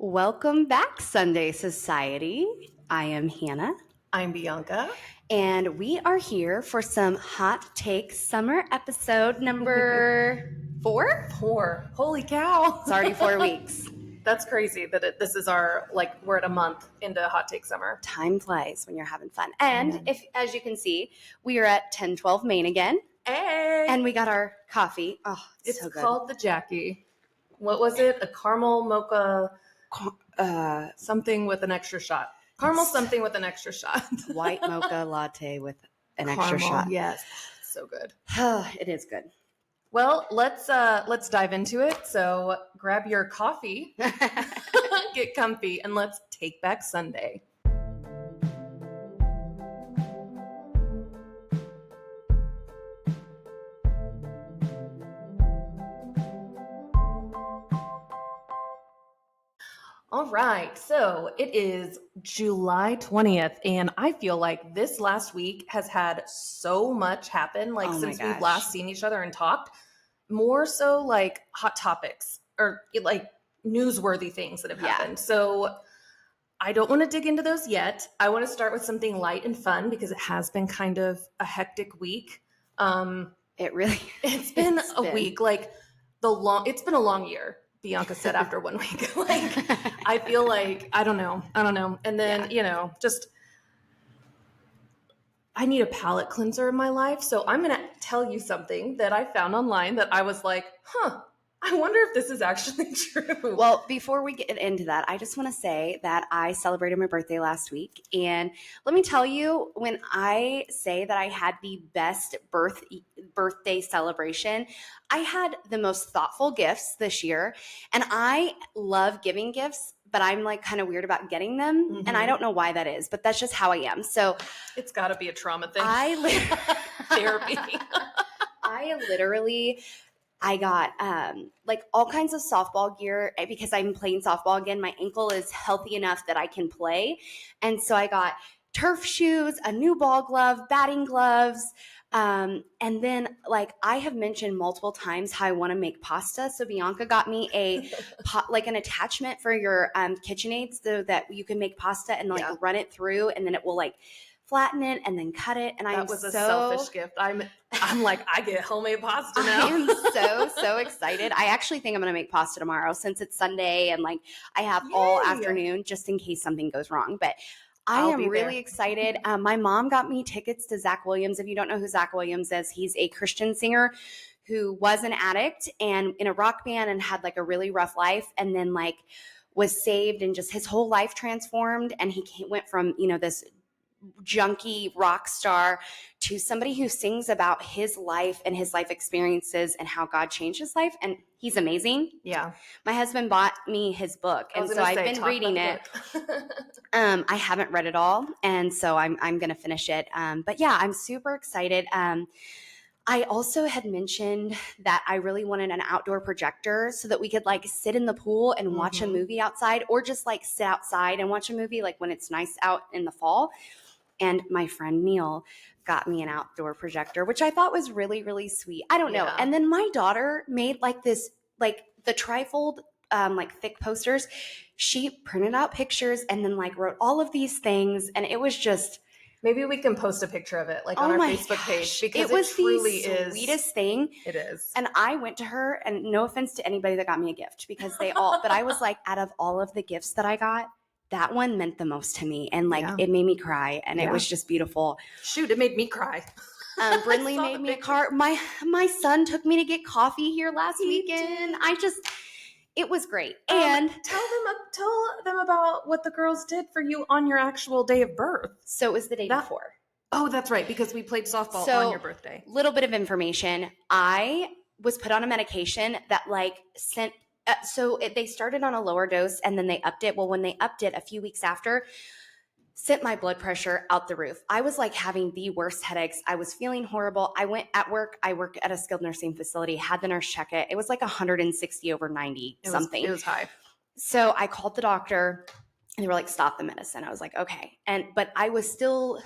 Welcome back, Sunday Society. I am Hannah, I'm Bianca. and we are here for some hot take summer episode number 4. 4. Holy cow. It's already 4 weeks. That's crazy that this is we're at a month into Hot Take Summer. Time flies when you're having fun. And if, as you can see, we are at 1012 Main again. Hey! And we got our coffee. Oh, it's so good. called the Jackie. What was it? A caramel mocha something with an extra shot. Caramel something with an extra shot. White mocha latte with an extra shot. Yes. So good. It is good. Well, let's dive into it. So grab your coffee, get comfy, and let's take back Sunday. All right, so it is July 20th, and I feel like this last week has had so much happen, since we've last seen each other and talked, more so like hot topics or like newsworthy things that have happened. So I don't want to dig into those yet. I want to start with something light and fun because it has been kind of a hectic week. It's been a week, it's been a long year. Bianca said after 1 week, I feel like, I don't know. And then, I need a palate cleanser in my life. So I'm going to tell you something that I found online that I was like, I wonder if this is actually true. Well, before we get into that, I just want to say that I celebrated my birthday last week. And let me tell you, when I say that I had the best birthday celebration, I had the most thoughtful gifts this year. And I love giving gifts, but I'm like kind of weird about getting them. Mm-hmm. And I don't know why that is, but that's just how I am. So it's got to be a trauma thing. Therapy. I got all kinds of softball gear because I'm playing softball again. My ankle is healthy enough that I can play. And so I got turf shoes, a new ball glove, batting gloves. And then I have mentioned multiple times how I want to make pasta. So Bianca got me an attachment for your KitchenAid so that you can make pasta and run it through, and then it will flatten it and then cut it. And that was a selfish gift. I'm like, I get homemade pasta now. I am so excited. I actually think I'm going to make pasta tomorrow since it's Sunday and I have all afternoon just in case something goes wrong. But I am really excited. My mom got me tickets to Zach Williams. If you don't know who Zach Williams is, he's a Christian singer who was an addict and in a rock band and had a really rough life, and then was saved and just his whole life transformed. And he went from, this junkie rock star to somebody who sings about his life and his life experiences and how God changed his life. And he's amazing. Yeah. My husband bought me his book. And so I've been reading it. I haven't read it all. And so I'm going to finish it. But yeah, I'm super excited. I also had mentioned that I really wanted an outdoor projector so that we could sit in the pool and watch a movie outside, or just sit outside and watch a movie when it's nice out in the fall. And my friend Neil got me an outdoor projector, which I thought was really, really sweet. I don't know. And then my daughter made the trifold, thick posters. She printed out pictures and then wrote all of these things. And it was just... Maybe we can post a picture of it on our Facebook page, because it was truly the sweetest thing. It is. And I went to her, and no offense to anybody that got me a gift, because they all, but I was out of all of the gifts that I got, that one meant the most to me. And it made me cry, and it was just beautiful. Shoot, it made me cry. Brindley made me a card. My son took me to get coffee here last weekend. It was great. And tell them about what the girls did for you on your actual day of birth. So it was the day before. Oh, that's right, because we played softball on your birthday. Little bit of information. I was put on a medication that sent... they started on a lower dose and then they upped it. Well, when they upped it a few weeks after, sent my blood pressure out the roof. I was having the worst headaches. I was feeling horrible. I went at work. I work at a skilled nursing facility, had the nurse check it. It was 160 over 90 something. It was high. So I called the doctor and they were stop the medicine. I was okay. But I was still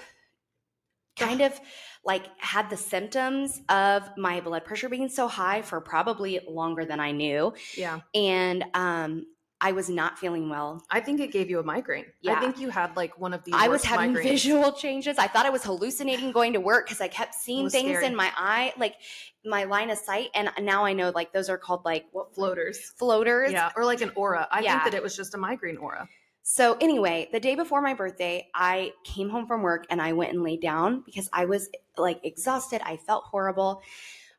kind of had the symptoms of my blood pressure being so high for probably longer than I knew. Yeah. And I was not feeling well. I think it gave you a migraine. Yeah. I think you had like one of the I was having migraines. Visual changes. I thought I was hallucinating going to work because I kept seeing things scary. In my eye, like my line of sight. And now I know like those are called like what? Floaters. Yeah. Or like an aura. I think that it was just a migraine aura. So anyway, the day before my birthday, I came home from work and I went and laid down because I was like exhausted. I felt horrible.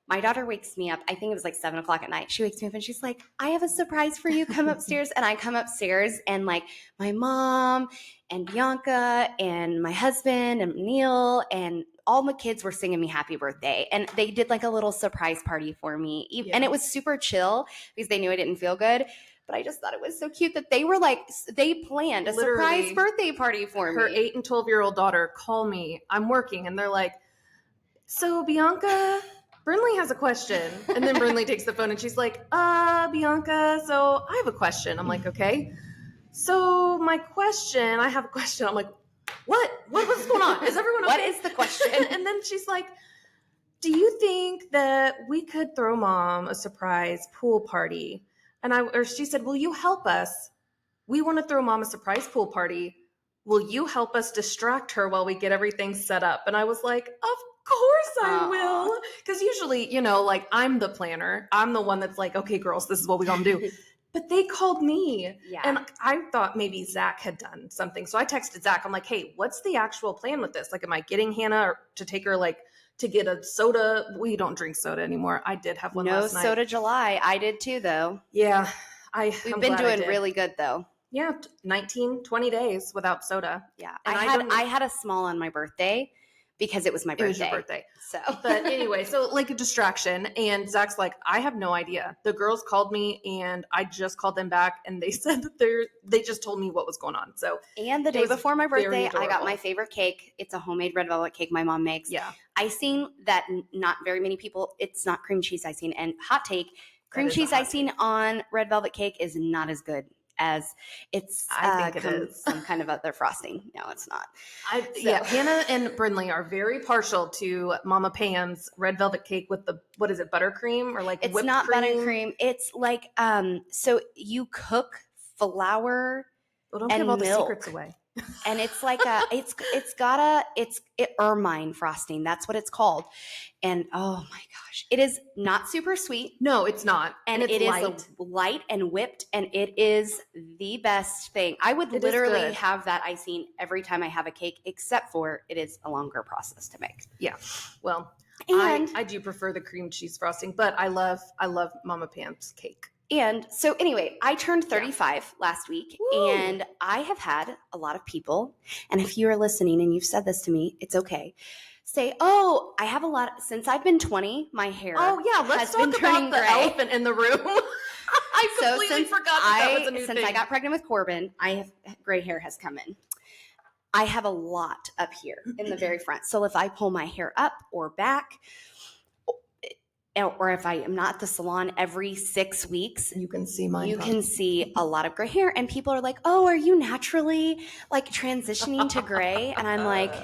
My daughter wakes me up. I think it was like 7:00 at night. She wakes me up and she's like, I have a surprise for you. Come upstairs. And I come upstairs and like my mom and Bianca and my husband and Neil and all the kids were singing me happy birthday. And they did like a little surprise party for me. Yeah. And it was super chill because they knew I didn't feel good. But I just thought it was so cute that they were like, they planned a surprise birthday party for me. Her 8 and 12-year-old daughter call me. I'm working. And they're like, so Bianca, Brinley has a question. And then Brinley takes the phone and she's like, Bianca, so I have a question. I'm like, okay. So I have a question. I'm like, what's going on? Is everyone okay? What is the question? And then she's like, do you think that we could throw Mom a surprise pool party? Or she said, will you help us? We want to throw Mom a surprise pool party. Will you help us distract her while we get everything set up? And I was like, of course I will. Because usually, like I'm the planner. I'm the one that's like, okay, girls, this is what we're going to do. But they called me. Yeah. And I thought maybe Zach had done something. So I texted Zach. I'm like, hey, what's the actual plan with this? Like, am I getting Hannah to take her like to get a soda? We don't drink soda anymore. I did have one last night. No soda July. I did too, though. Yeah. We've been doing really good, though. Yeah. 19, 20 days without soda. Yeah. And I had a small on my birthday because it was my birthday. It was your birthday. So, but anyway, so like a distraction. And Zach's like, I have no idea. The girls called me and I just called them back and they said that they just told me what was going on. So, and the day before my birthday, I got my favorite cake. It's a homemade red velvet cake my mom makes. Yeah. Icing that not very many people, it's not cream cheese icing. And hot take, cream cheese icing on red velvet cake is not as good as it's I think it is some kind of other frosting. No, it's not. Yeah, Hannah and Brinley are very partial to Mama Pam's red velvet cake with the, what is it, buttercream or like it's whipped not cream? Buttercream. It's like so you cook flour don't and give all milk. The secrets away. And it's like it's ermine frosting. That's what it's called. And oh my gosh, it is not super sweet. No, it's not. And it is light and whipped, and it is the best thing. I would literally have that icing every time I have a cake, except for it is a longer process to make. Yeah. Well, and I do prefer the cream cheese frosting, but I love Mama Pam's cake. And so anyway, I turned 35 last week. Woo. And I have had a lot of people, and if you are listening and you've said this to me, it's okay, say, oh, I have a lot, since I've been 20, my hair let's talk about the elephant in the room. I completely forgot that was a new thing. Since I got pregnant with Corbin, gray hair has come in. I have a lot up here in the very front. So if I pull my hair up or back, or if I am not at the salon every 6 weeks, you can see mine. You can see a lot of gray hair, and people are like, "Oh, are you naturally like transitioning to gray?" And I'm like,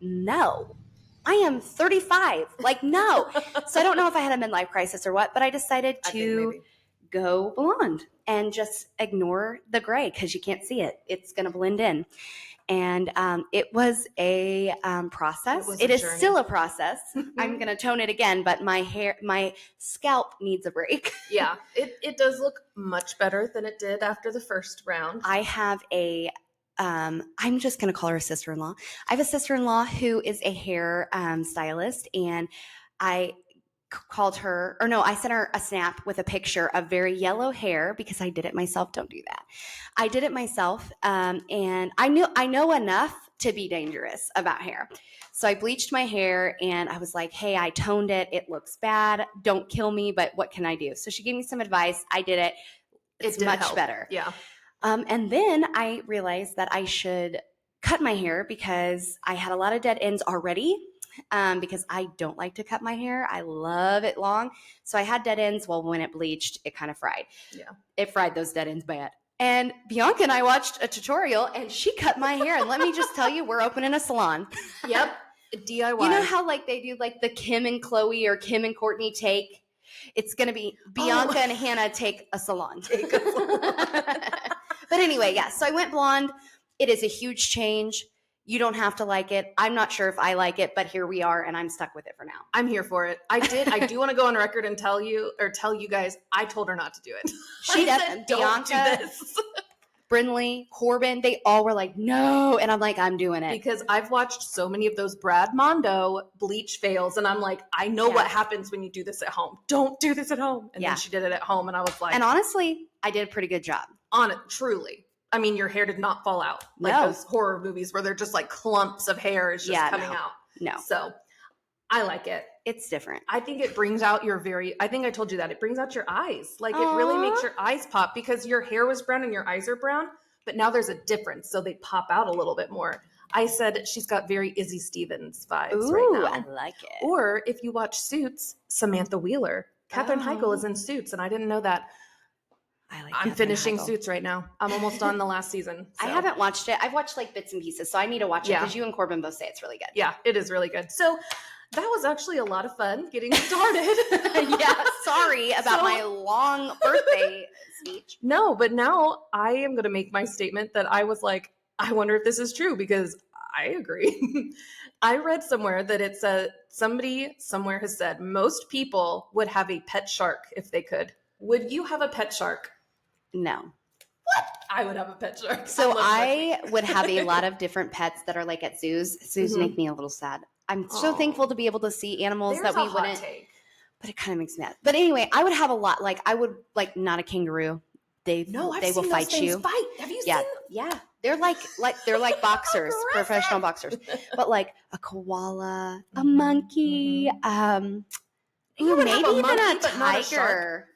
"No, I am 35. Like, no." So I don't know if I had a midlife crisis or what, but I decided to go blonde and just ignore the gray because you can't see it; it's going to blend in. And it was a process. It is still a process. I'm going to tone it again, but my scalp needs a break. Yeah, it does look much better than it did after the first round. I have I'm just going to call her a sister-in-law. I have a sister-in-law who is a hair stylist, and I sent her a snap with a picture of very yellow hair because I did it myself. Don't do that. I did it myself. And I know enough to be dangerous about hair. So I bleached my hair and I was like, hey, I toned it. It looks bad. Don't kill me, but what can I do? So she gave me some advice. I did it. It's much better. Yeah. And then I realized that I should cut my hair because I had a lot of dead ends already. Because I don't like to cut my hair. I love it long. So I had dead ends. Well, when it bleached, it kind of fried. Yeah. It fried those dead ends bad. And Bianca and I watched a tutorial and she cut my hair. And let me just tell you, we're opening a salon. Yep. DIY. You know how like they do like the Kim and Chloe or Kim and Courtney take? It's going to be Bianca and Hannah take a salon. But anyway, yeah. So I went blonde. It is a huge change. You don't have to like it. I'm not sure if I like it, but here we are, and I'm stuck with it for now. I'm here for it. I do want to go on record and tell you guys, I told her not to do it. She definitely, Bianca, don't do this. Brinley, Corbin, they all were like, no. And I'm like, I'm doing it. Because I've watched so many of those Brad Mondo bleach fails, and I'm like, I know what happens when you do this at home. Don't do this at home. And then she did it at home, and I was like. And honestly, I did a pretty good job. On it, truly. I mean, your hair did not fall out. Like those horror movies where they're just like clumps of hair is just coming out. No. So I like it. It's different. I think it brings out I think I told you that. It brings out your eyes. Like it really makes your eyes pop because your hair was brown and your eyes are brown, but now there's a difference. So they pop out a little bit more. I said she's got very Izzy Stevens vibes right now. I like it. Or if you watch Suits, Samantha Wheeler. Katherine Heigl is in Suits, and I didn't know that. I'm finishing Suits right now. I'm almost on the last season. So. I haven't watched it. I've watched like bits and pieces, so I need to watch it because you and Corbin both say it's really good. Yeah, it is really good. So that was actually a lot of fun getting started. Sorry about my long birthday speech. No, but now I am going to make my statement that I was like, I wonder if this is true because I agree. I read somewhere that it said somebody somewhere has said most people would have a pet shark if they could. Would you have a pet shark? No. What? I would have a pet shark. So I would have a lot of different pets that are like at zoos. Zoos make me a little sad. I'm so thankful to be able to see animals that we wouldn't. But it kind of makes me mad. But anyway, I would have a lot. Like I would like not a kangaroo. They will fight you. Have you seen? Yeah. They're like boxers, professional boxers. But like a koala, a monkey, maybe even a tiger.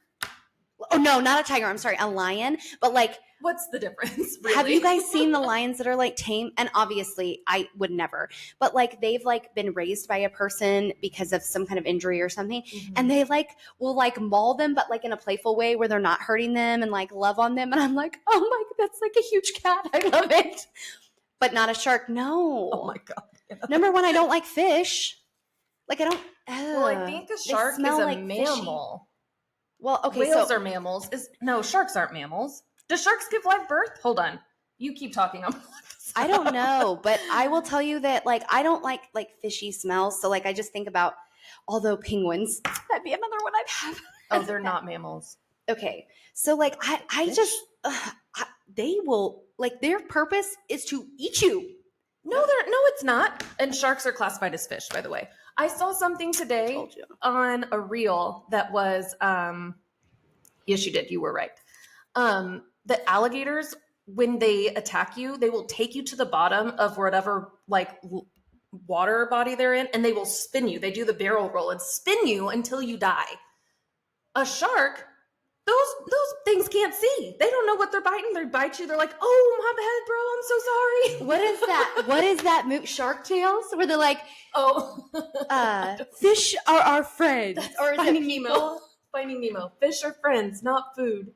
Oh no, not a tiger. I'm sorry, a lion. But like, what's the difference? Really? Have you guys seen the lions that are like tame? And obviously, I would never. But like, they've like been raised by a person because of some kind of injury or something, and they like will like maul them, but like in a playful way where they're not hurting them and like love on them. And I'm like, oh my, that's like a huge cat. I love it. But not a shark. No. Oh my god. Yeah. Number one, I don't like fish. Like I don't. Well, I think a shark is a mammal. Fishy. Well, okay, whales are mammals. Sharks aren't mammals. Do sharks give live birth? Hold on. You keep talking. I don't know, but I will tell you that like I don't like fishy smells. So like I just think about although penguins, that'd be another one I'd have. Oh, they're not mammals. Okay. So like they will like their purpose is to eat you. No, it's not. And sharks are classified as fish, by the way. I saw something today on a reel that was, yes, you did. You were right. The alligators, when they attack you, they will take you to the bottom of whatever like water body they're in, and they will spin you. They do the barrel roll and spin you until you die. A shark, those things can't see. They don't know what they're biting. They bite you. They're like, oh, my bad, bro. I'm so sorry. What is that? What is that move? Shark Tales? Where they're like, fish are our friends. That's or is Finding Nemo. Finding Nemo. Fish are friends, not food.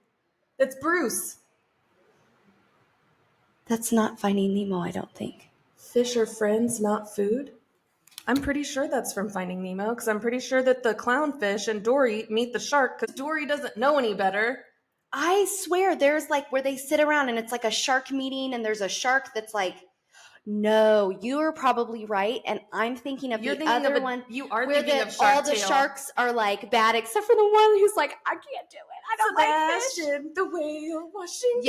That's Bruce. That's not Finding Nemo, I don't think. Fish are friends, not food? I'm pretty sure that's from Finding Nemo, because I'm pretty sure that the clownfish and Dory meet the shark, because Dory doesn't know any better. I swear there's like where they sit around and it's like a shark meeting and there's a shark that's like, no, you're probably right. And I'm thinking of the other one. You are thinking of Shark all the sharks are like bad, except for the one who's like, I can't do it. I don't like fish. The whale washing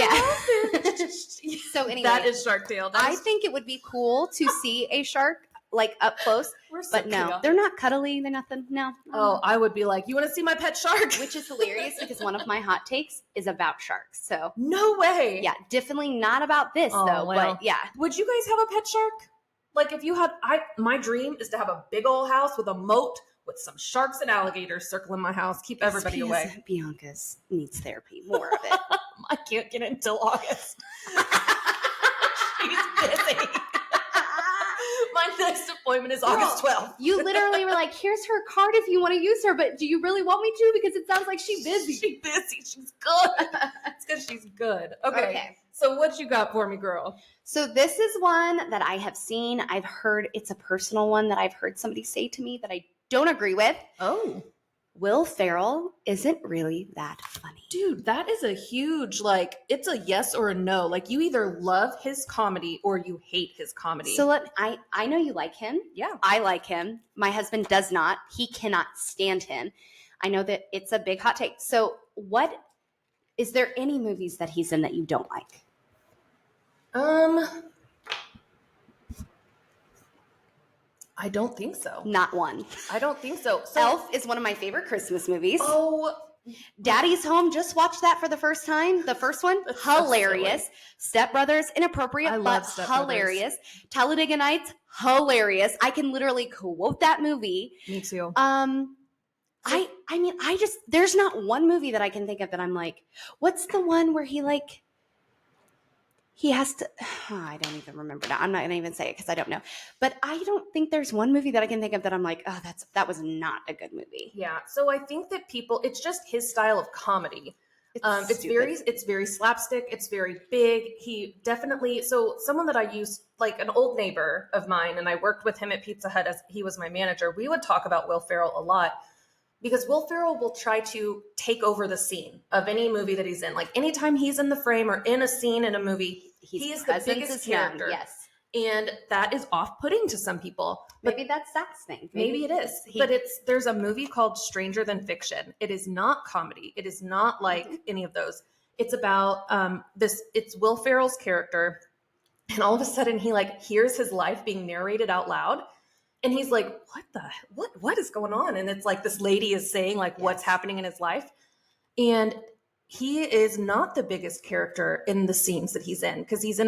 fish. So anyway. That is Shark Tale. I think it would be cool to see a shark like up close. But no, they're not cuddly. They're nothing. No. Oh, I would be like, you want to see my pet shark? Which is hilarious because one of my hot takes is about sharks. So no way. Yeah, definitely not about this though. Well. But yeah. Would you guys have a pet shark? Like if you had, my dream is to have a big old house with a moat with some sharks and alligators circling my house. Keep everybody away. Bianca's needs therapy. More of it. I can't get it until August. She's busy. My next appointment is August 12th. You literally were like, here's her card if you want to use her, but do you really want me to? Because it sounds like she's busy. She's busy. She's good. It's because she's good. Okay. So what you got for me, girl? So this is one that I have seen. I've heard it's a personal one that I've heard somebody say to me that I don't agree with. Oh. Will Ferrell isn't really that funny. Dude, that is a huge, like, it's a yes or a no. Like, you either love his comedy or you hate his comedy. So I know you like him. Yeah. I like him. My husband does not. He cannot stand him. I know that it's a big hot take. So is there any movies that he's in that you don't like? I don't think so. Not one. I don't think so. Elf is one of my favorite Christmas movies. Oh, Daddy's Home, just watched that for the first time. The first one, hilarious. So Step Brothers, inappropriate, but hilarious. Talladega Nights, hilarious. I can literally quote that movie. Me too. I mean, there's not one movie that I can think of that I'm like, what's the one where he has to, I don't even remember now. I'm not going to even say it because I don't know. But I don't think there's one movie that I can think of that I'm like, oh, that was not a good movie. Yeah. So I think that it's just his style of comedy. It's very slapstick. It's very big. He definitely, so someone that I used, like an old neighbor of mine, and I worked with him at Pizza Hut as he was my manager. We would talk about Will Ferrell a lot. Because Will Ferrell will try to take over the scene of any movie that he's in. Like anytime he's in the frame or in a scene in a movie, he is the biggest character. Yes. And that is off-putting to some people. Maybe that's Zach's thing. Maybe it is. But there's a movie called Stranger Than Fiction. It is not comedy. It is not like any of those. It's about it's Will Ferrell's character. And all of a sudden he like hears his life being narrated out loud. And he's like, what is going on? And it's like this lady is saying like what's happening in his life. And he is not the biggest character in the scenes that he's in, because he's in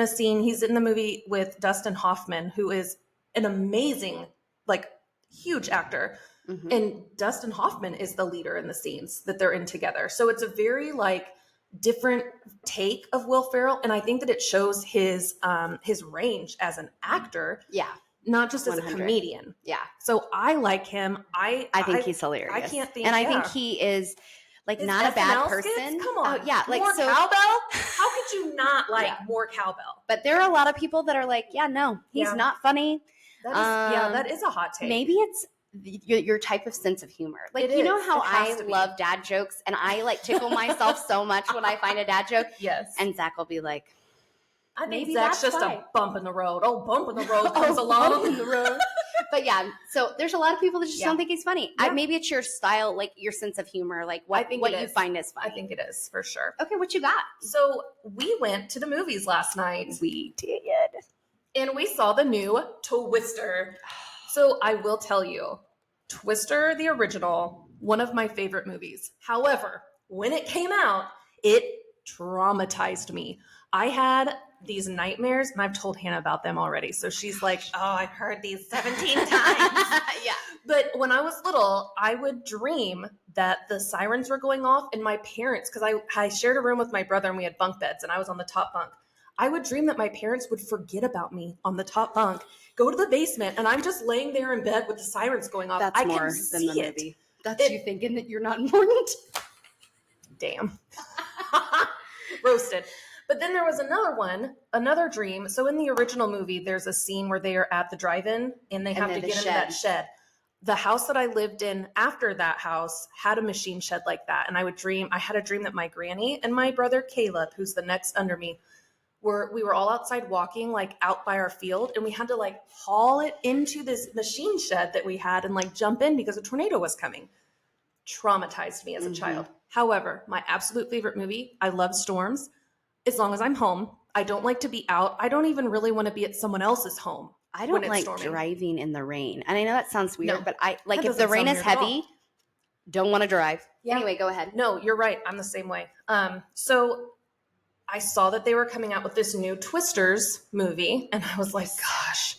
the movie with Dustin Hoffman, who is an amazing, like huge actor. Mm-hmm. And Dustin Hoffman is the leader in the scenes that they're in together. So it's a very like different take of Will Ferrell. And I think that it shows his range as an actor. Yeah. Not just as 100. A comedian. Yeah. So I like him. I think he's hilarious. I can't think. And I think he is like not a bad person. Skits? Come on. Oh, yeah. Like more cowbell? How could you not like more cowbell? But there are a lot of people that are like, yeah, no, he's not funny. That is a hot take. Maybe it's your type of sense of humor. Like, you know how I love dad jokes and I like tickle myself so much when I find a dad joke? Yes. And Zach will be like, I think Zach's just a bump in the road. Oh, bump in the road comes along. Bump in the road. But yeah, so there's a lot of people that just don't think he's funny. Yeah. Maybe it's your style, like your sense of humor, like what you find is funny. I think it is, for sure. Okay, what you got? So we went to the movies last night. We did. And we saw the new Twister. So I will tell you, Twister, the original, one of my favorite movies. However, when it came out, it traumatized me. I had these nightmares, and I've told Hannah about them already. So she's like, oh, I've heard these 17 times. Yeah. But when I was little, I would dream that the sirens were going off, and my parents, because I shared a room with my brother and we had bunk beds and I was on the top bunk. I would dream that my parents would forget about me on the top bunk, go to the basement, and I'm just laying there in bed with the sirens going off. That's more than the movie. That's you thinking that you're not important. Damn. Roasted. But then there was another dream. So in the original movie, there's a scene where they are at the drive-in and they have to get into that shed. The house that I lived in after that house had a machine shed like that. And I had a dream that my granny and my brother Caleb, who's the next under me, we were all outside walking like out by our field, and we had to like haul it into this machine shed that we had and like jump in because a tornado was coming. Traumatized me as a child. However, my absolute favorite movie, I love storms. As long as I'm home, I don't like to be out. I don't even really want to be at someone else's home. I don't like driving in the rain. And I know that sounds weird, but I like if the rain is heavy, don't want to drive. Yeah. Anyway, go ahead. No, you're right. I'm the same way. So I saw that they were coming out with this new Twisters movie, and I was like, gosh,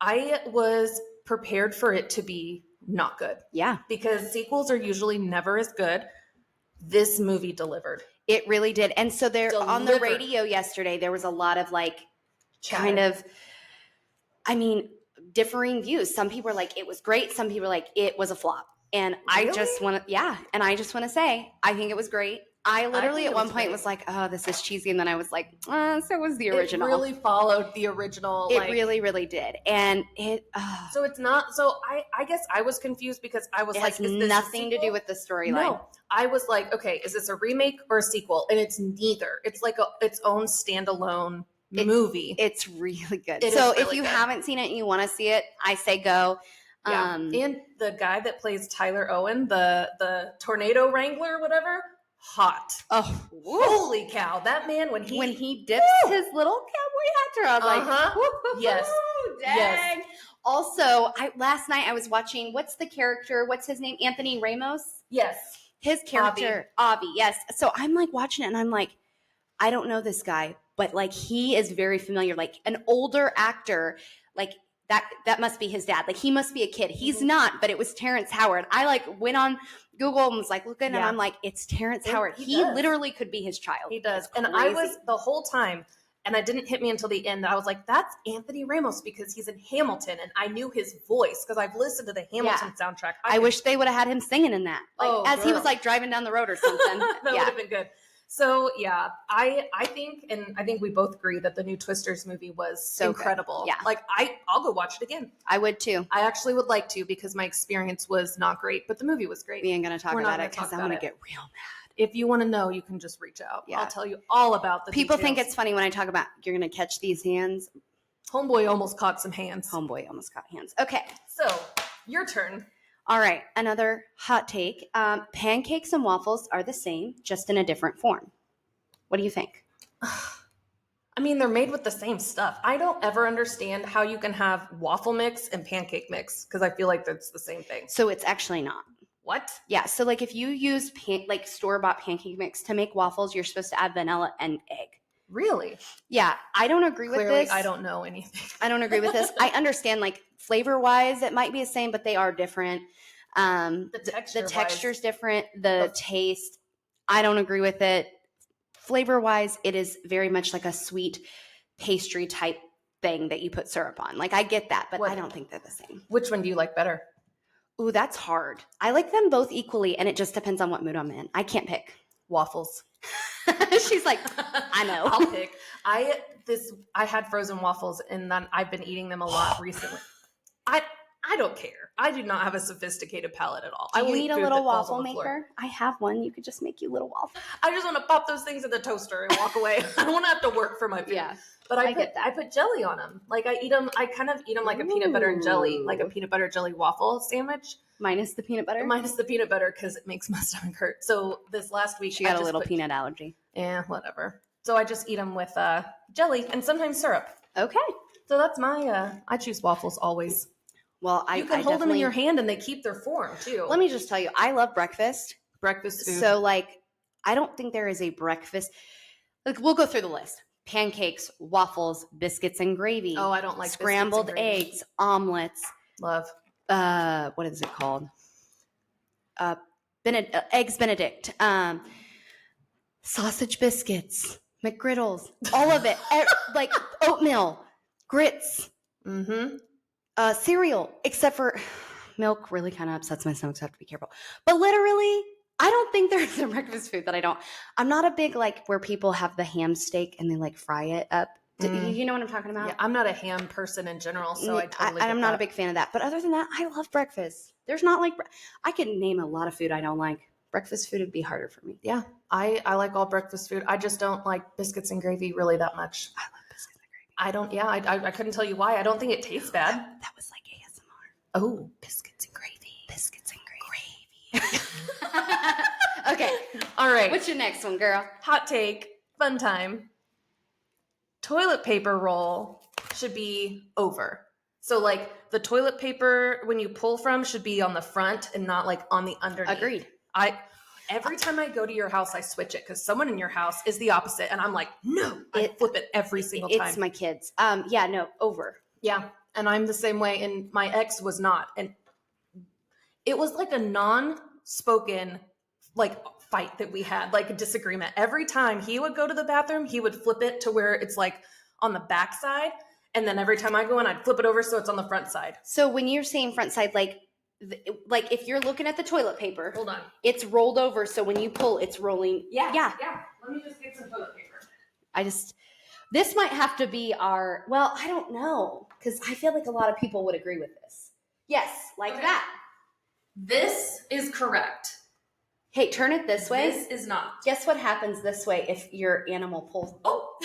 I was prepared for it to be not good. Yeah. Because sequels are usually never as good. This movie delivered. It really did. And so on the radio yesterday, there was a lot of like differing views. Some people were like, it was great. Some people were like, it was a flop. And I just want to say, I think it was great. I literally at one point was like, oh, this is cheesy. And then I was like, so was the original. It really followed the original. It really, really did. And it... So it's not... So I guess I was confused because I was like, is this nothing to do with the storyline. No. I was like, okay, is this a remake or a sequel? And it's neither. It's like its own standalone movie. It's really good. So if you haven't seen it and you want to see it, I say go. Yeah. And the guy that plays Tyler Owen, the tornado wrangler or whatever, hot. Oh, holy cow. That man, when he dips his little cowboy hat around, like, yes. Dang. Yes. Also, last night I was watching, what's his name? Anthony Ramos? Yes. His character, Avi, yes. So I'm like watching it and I'm like, I don't know this guy, but like he is very familiar. Like an older actor, like that must be his dad. Like he must be a kid. He's not, but it was Terrence Howard. I like went on Google and was like looking and I'm like, it's Terrence Howard. He literally could be his child. He does. And I was the whole time, and it didn't hit me until the end that I was like, that's Anthony Ramos because he's in Hamilton. And I knew his voice because I've listened to the Hamilton soundtrack. I wish they would have had him singing in that. Like, he was like driving down the road or something. That would have been good. So yeah, I think, and I think we both agree that the new Twisters movie was so incredible. Good. Yeah. Like I'll go watch it again. I would too. I actually would like to because my experience was not great, but the movie was great. We ain't going to talk about it because I'm going to get real mad. If you want to know, you can just reach out. Yeah. I'll tell you all about the People details. think it's funny when I talk about you're going to catch these hands. Homeboy almost caught some hands. Homeboy almost caught hands. Okay. So your turn. All right. Another hot take. Pancakes and waffles are the same, just in a different form. What do you think? I mean, they're made with the same stuff. I don't ever understand how you can have waffle mix and pancake mix because I feel like that's the same thing. So it's actually not. What? Yeah. So like if you use store-bought pancake mix to make waffles, you're supposed to add vanilla and egg. Really? Yeah. I don't agree with this. I don't know anything. I don't agree with this. I understand like flavor-wise it might be the same, but they are different. The texture's different. The taste, I don't agree with it. Flavor-wise, it is very much like a sweet pastry type thing that you put syrup on. Like I get that, but I don't think they're the same. Which one do you like better? Ooh, that's hard. I like them both equally, and it just depends on what mood I'm in. I can't pick. Waffles. She's like, I know. I'll pick. I had frozen waffles, and then I've been eating them a lot recently. I don't care. I do not have a sophisticated palate at all. Do you need a little waffle maker? I have one. You could just make you little waffles. I just want to pop those things in the toaster and walk away. I don't want to have to work for my food. Yeah. But I put jelly on them. Like I kind of eat them like a peanut butter and jelly, like a peanut butter jelly waffle sandwich. Minus the peanut butter? Minus the peanut butter because it makes my stomach hurt. So this last week, she got a little peanut allergy. Yeah, whatever. So I just eat them with jelly and sometimes syrup. Okay. So that's my, I choose waffles always. Well, you can hold them in your hand and they keep their form too. Let me just tell you, I love breakfast. Breakfast food. So like, I don't think there is a breakfast. Like we'll go through the list. Pancakes, waffles, biscuits and gravy. Oh, I don't like scrambled eggs, omelets. Love. What is it called? Eggs Benedict. Sausage biscuits, McGriddles, all of it. Like oatmeal, grits. Mm-hmm. Cereal, except for milk really kind of upsets my stomach, so I have to be careful. But literally, I don't think there's a breakfast food that I'm not a big like where people have the ham steak and they like fry it up. You know what I'm talking about? Yeah, I'm not a ham person in general, so I'm not a big fan of that. But other than that, I love breakfast. There's not like, I can name a lot of food I don't like. Breakfast food would be harder for me. Yeah, I like all breakfast food. I just don't like biscuits and gravy really that much. I love biscuits and gravy. I don't, I couldn't tell you why. I don't think it tastes bad. That was like ASMR. Oh, biscuits and gravy. Biscuits and gravy. Okay. All right. What's your next one, girl? Hot take. Fun time. Toilet paper roll should be over. So like the toilet paper when you pull from should be on the front and not like on the underneath. Agreed. Every time I go to your house, I switch it because someone in your house is the opposite. And I'm like, no, I flip it every single time. It's my kids. Yeah, no, over. Yeah. And I'm the same way. And my ex was not. And it was like a non-spoken like fight that we had, like a disagreement. Every time he would go to the bathroom, he would flip it to where it's like on the back side. And then every time I go in, I'd flip it over so it's on the front side. So when you're saying front side, like like if you're looking at the toilet paper, hold on, it's rolled over. So when you pull, it's rolling. Yeah. Let me just get some toilet paper. This might have to be well, I don't know. Because I feel like a lot of people would agree with this. Yes, like that. This is correct. Hey, turn it this way. This is not. Guess what happens this way if your animal pulls? Oh.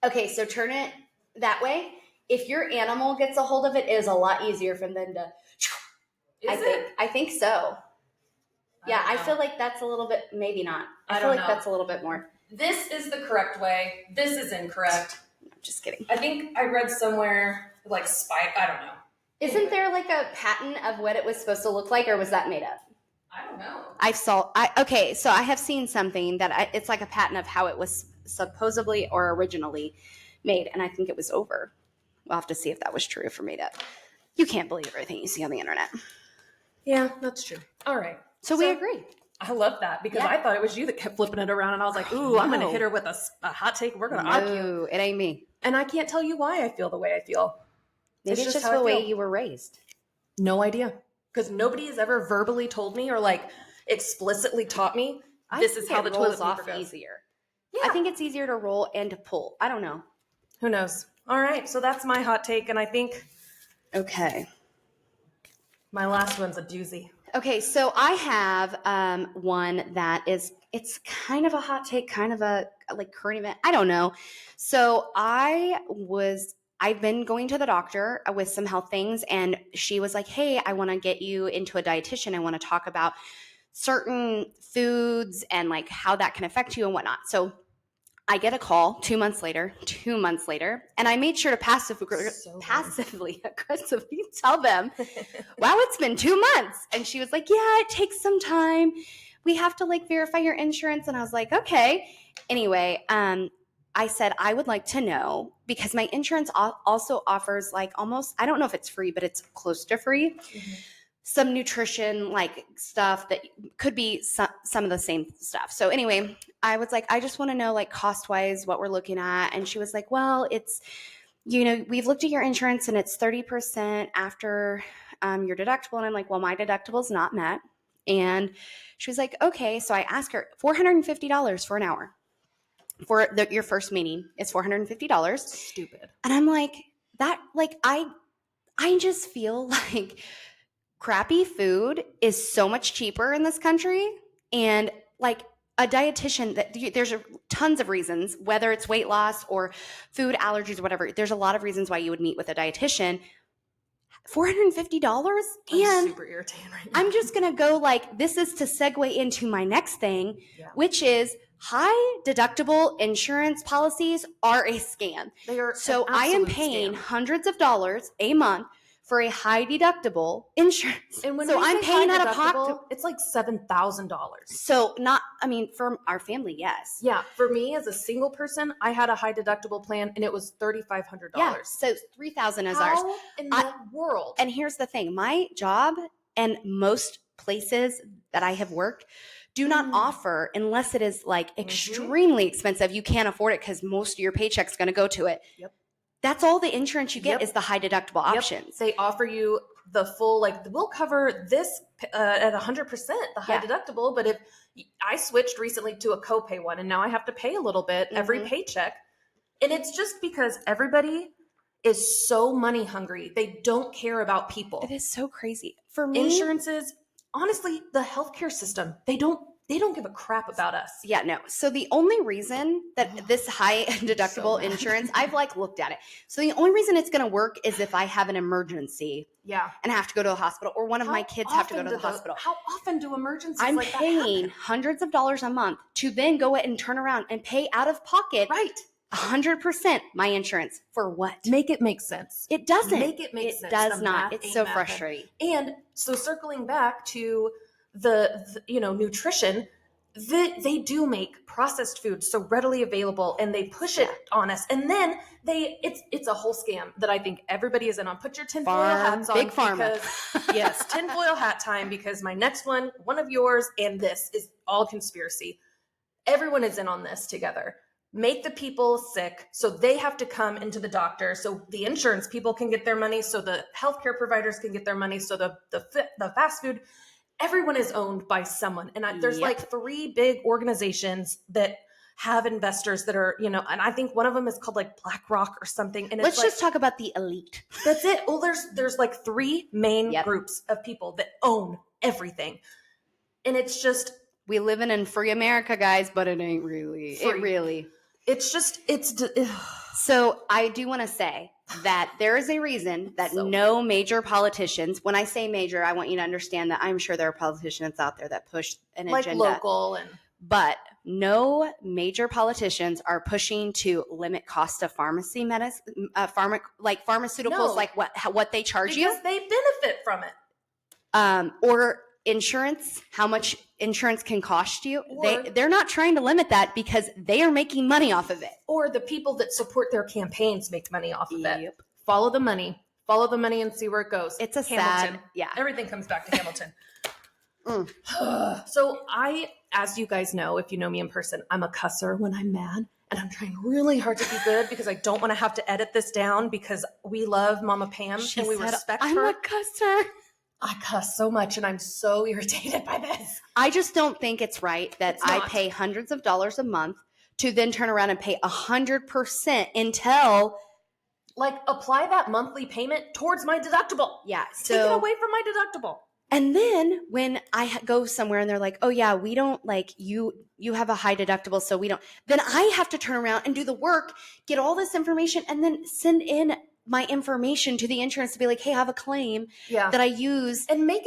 Okay, so turn it that way. If your animal gets a hold of it, it is a lot easier for them to. I think so. Yeah, I feel like that's a little bit, maybe not. I feel like that's a little bit more. This is the correct way. This is incorrect. I'm just kidding. I think I read somewhere like I don't know. Isn't there like a patent of what it was supposed to look like, or was that made up? I don't know. Okay, so I have seen something that it's like a patent of how it was supposedly or originally made, and I think it was over. We'll have to see if that was true or made up. You can't believe everything you see on the internet. Yeah, that's true. All right. So we agree. I love that because I thought it was you that kept flipping it around, and I was like, ooh, I'm going to hit her with a hot take. We're going to argue. It ain't me. And I can't tell you why I feel the way I feel. Maybe it's just the way you were raised. No idea. Because nobody has ever verbally told me or like explicitly taught me this is how the toilet paper goes. Easier. Yeah. I think it's easier to roll and to pull. I don't know. Who knows? All right. So that's my hot take. And I think. Okay. My last one's a doozy. Okay. So I have one that it's kind of a hot take, kind of a like current event. I don't know. So I've been going to the doctor with some health things, and she was like, hey, I want to get you into a dietitian. I want to talk about certain foods and like how that can affect you and whatnot. So I get a call 2 months later, and I made sure to passively aggressively tell them, wow, it's been 2 months. And she was like, yeah, it takes some time. We have to like verify your insurance. And I was like, okay. Anyway, I said, I would like to know, because my insurance also offers like almost, I don't know if it's free, but it's close to free, some nutrition like stuff that could be some of the same stuff. So anyway, I was like, I just want to know like cost wise what we're looking at. And she was like, well, it's, we've looked at your insurance and it's 30% after your deductible. And I'm like, well, my deductible is not met. And she was like, okay. So I asked her $450 for an hour. For your first meeting, it's $450. Stupid. And I'm like, that, like, I just feel like crappy food is so much cheaper in this country. And like a dietitian, there's tons of reasons, whether it's weight loss or food allergies or whatever. There's a lot of reasons why you would meet with a dietitian. $450? I'm super irritated right now. I'm just going to go like, this is to segue into my next thing, which is high deductible insurance policies are a scam. They are. So I am paying hundreds of dollars a month for a high deductible insurance. And when so I'm paying out of pocket. It's like $7,000. So for our family, yes. Yeah. For me as a single person, I had a high deductible plan and it was $3,500. Yeah. So $3,000 is ours. How in the world? And here's the thing. My job and most places that I have worked do not offer, unless it is like extremely expensive. You can't afford it because most of your paycheck's going to go to it. Yep. That's all the insurance you get is the high deductible options. They offer you the full, like, we'll cover this at 100%, the high deductible. But if I switched recently to a copay one and now I have to pay a little bit every paycheck. And it's just because everybody is so money hungry. They don't care about people. It is so crazy. For me, insurances, honestly, the healthcare system, they don't give a crap about us. Yeah, no. So the only reason that this high deductible insurance, I've like looked at it. So the only reason it's going to work is if I have an emergency. Yeah. And have to go to a hospital, or one of my kids have to go to the hospital. How often do emergencies I'm like that paying happen? hundreds of dollars a month to then go and turn around and pay out of pocket. Right. 100% my insurance for what? Make it make sense. It doesn't. Make it make sense. It does not. It's so frustrating. And so circling back to the nutrition, they do make processed food so readily available and they push it on us. And then it's a whole scam that I think everybody is in on. Put your tinfoil hats on. Big pharma. Yes, tinfoil hat time, because my next one of yours and this is all conspiracy. Everyone is in on this together. make the people sick, so they have to come into the doctor, so the insurance people can get their money, so the healthcare providers can get their money, so the fast food, everyone is owned by someone. And there's like 3 big organizations that have investors that are, and I think one of them is called like BlackRock or something. And let's just talk about the elite. That's it. Well, there's like 3 main groups of people that own everything. And it's just, we live in free America, guys, but it ain't really. Free. So I do want to say that there is a reason that no major politicians, when I say major, I want you to understand that I'm sure there are politicians out there that push an agenda. Like local but no major politicians are pushing to limit cost of pharmacy medicine, like pharmaceuticals, like what they charge you. Because they benefit from it. Or insurance, how much insurance can cost you. They're not trying to limit that because they are making money off of it. Or the people that support their campaigns make money off of it. Follow the money and see where it goes. It's a Hamilton. Everything comes back to Hamilton. So as you guys know, if you know me in person, I'm a cusser when I'm mad, and I'm trying really hard to be good because I don't want to have to edit this down because we love Mama Pam and we respect her. I'm a cusser. I cuss so much and I'm so irritated by this. I just don't think it's right that I pay hundreds of dollars a month to then turn around and pay 100% until... Like, apply that monthly payment towards my deductible. Yeah. Take it away from my deductible. And then when I go somewhere and they're like, oh yeah, we don't like you have a high deductible, so we don't, then I have to turn around and do the work, get all this information, and then send in my information to the insurance to be like, hey, I have a claim that I use. And make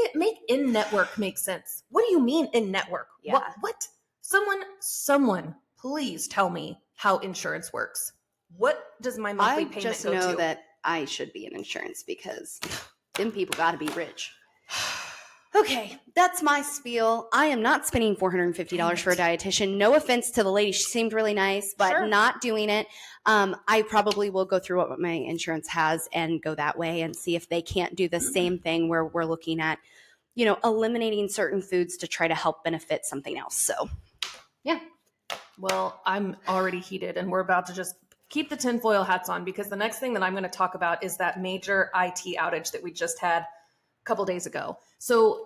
in-network make sense. What do you mean in-network? Yeah. What? Someone, please tell me how insurance works. What does my monthly payment go to? I just know that I should be in insurance because them people got to be rich. Okay, that's my spiel. I am not spending $450 for a dietitian. No offense to the lady. She seemed really nice, but not doing it. I probably will go through what my insurance has and go that way and see if they can't do the same thing where we're looking at, eliminating certain foods to try to help benefit something else. So, yeah. Well, I'm already heated and we're about to just keep the tinfoil hats on because the next thing that I'm going to talk about is that major IT outage that we just had a couple days ago. So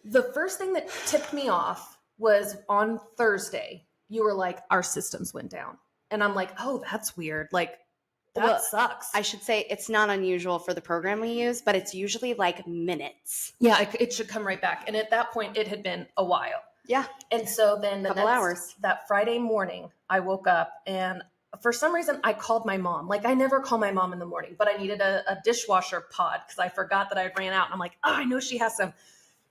the first thing that tipped me off was on Thursday, you were like, our systems went down. And I'm like, oh, that's weird. Like, that sucks. I should say it's not unusual for the program we use, but it's usually like minutes. Yeah, it should come right back. And at that point, it had been a while. Yeah. And so then that Friday morning, I woke up and for some reason I called my mom. Like I never call my mom in the morning, but I needed a dishwasher pod because I forgot that I ran out. And I'm like, oh, I know she has some.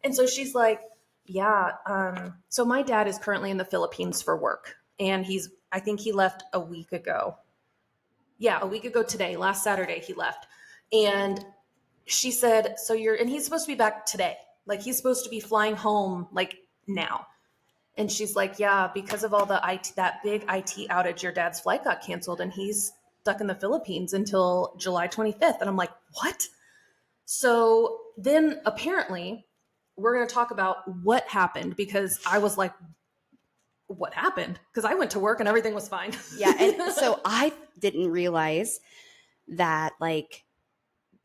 And so she's like, yeah. So my dad is currently in the Philippines for work. And I think he left a week ago. Yeah, a week ago today, last Saturday he left. And she said, and he's supposed to be back today. Like he's supposed to be flying home like now. And she's like, yeah, because of all that big IT outage, your dad's flight got canceled and he's stuck in the Philippines until July 25th. And I'm like, what? So then apparently we're going to talk about what happened because I was like, what happened? Because I went to work and everything was fine. Yeah. And so I didn't realize that like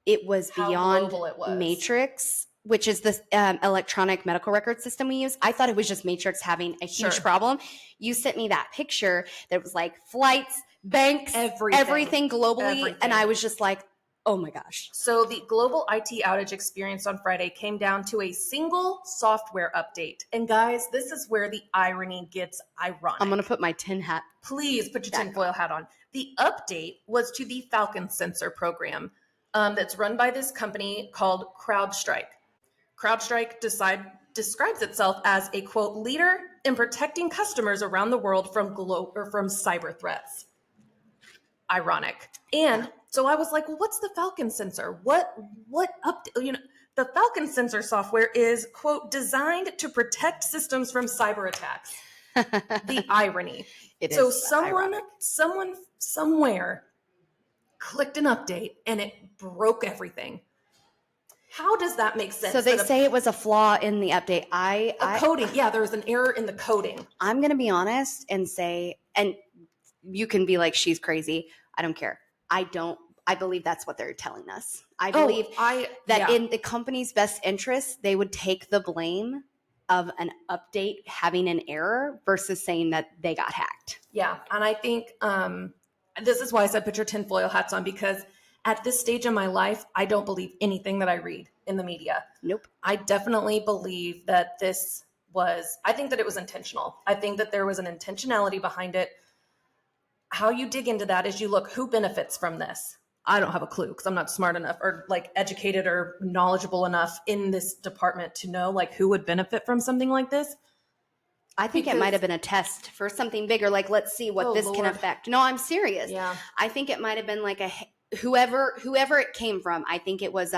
it was beyond Matrix, which is the electronic medical record system we use. I thought it was just Matrix having a huge problem. You sent me that picture that was like flights, banks, everything globally. And I was just like, oh my gosh. So the global IT outage experienced on Friday came down to a single software update. And guys, this is where the irony gets ironic. I'm going to put my tin hat. Please put your tinfoil hat on. The update was to the Falcon Sensor program that's run by this company called CrowdStrike. CrowdStrike describes itself as a, quote, leader in protecting customers around the world from cyber threats. Ironic. And so I was like, well, what's the Falcon Sensor? What update? The Falcon Sensor software is, quote, designed to protect systems from cyber attacks. The irony. So someone somewhere clicked an update and it broke everything. How does that make sense? So they say it was a flaw in the update. Coding. Yeah, there was an error in the coding. I'm going to be honest and say, and you can be like, she's crazy. I don't care. I believe that's what they're telling us. I believe that in the company's best interest, they would take the blame of an update having an error versus saying that they got hacked. Yeah. And I think this is why I said put your tinfoil hats on, because at this stage in my life, I don't believe anything that I read in the media. Nope. I definitely believe that I think that it was intentional. I think that there was an intentionality behind it. How you dig into that is you look, who benefits from this? I don't have a clue because I'm not smart enough or like educated or knowledgeable enough in this department to know like who would benefit from something like this. I think it might have been a test for something bigger. Like, let's see what this can affect. No, I'm serious. Yeah. I think it might have been like whoever it came from. I think it was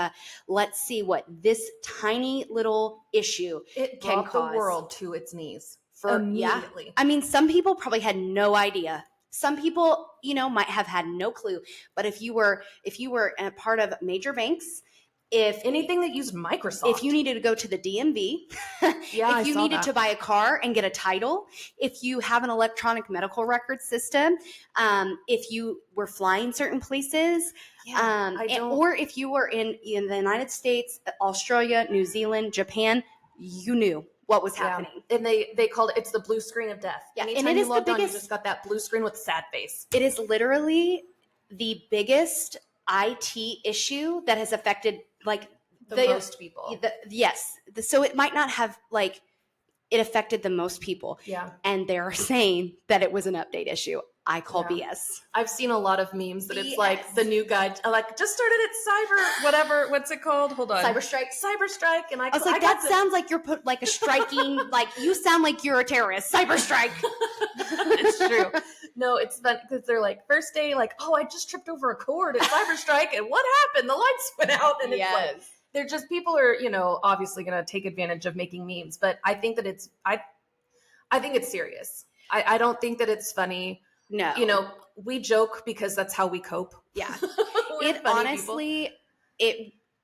let's see what this tiny little issue can cause. The world to its knees immediately. Yeah. I mean, some people probably had no idea. Some people, might have had no clue. But if you were a part of major banks, if anything that used Microsoft, if you needed to go to the DMV, if you needed to buy a car and get a title, if you have an electronic medical record system, if you were flying certain places, or if you were in the United States, Australia, New Zealand, Japan, you knew what was happening. And they called it, it's the blue screen of death. Yeah. Anytime and it is you logged on, you just got that blue screen with sad face. It is literally the biggest IT issue that has affected like the most people. Yes. So it might not have it affected the most people. Yeah. And they're saying that it was an update issue. I call BS. I've seen a lot of memes that it's like the new guy, like just started at cyber, whatever, what's it called? Hold on. Cyberstrike. And I was like, that sounds like you're put like a striking, like you sound like you're a terrorist. Cyberstrike. It's true. No, it's fun because they're like, first day, like, oh, I just tripped over a cord at Cyberstrike and what happened? The lights went out. And it's like, they're just, people are, obviously going to take advantage of making memes, but I think that I think it's serious. I don't think that it's funny. No. We joke because that's how we cope. Yeah.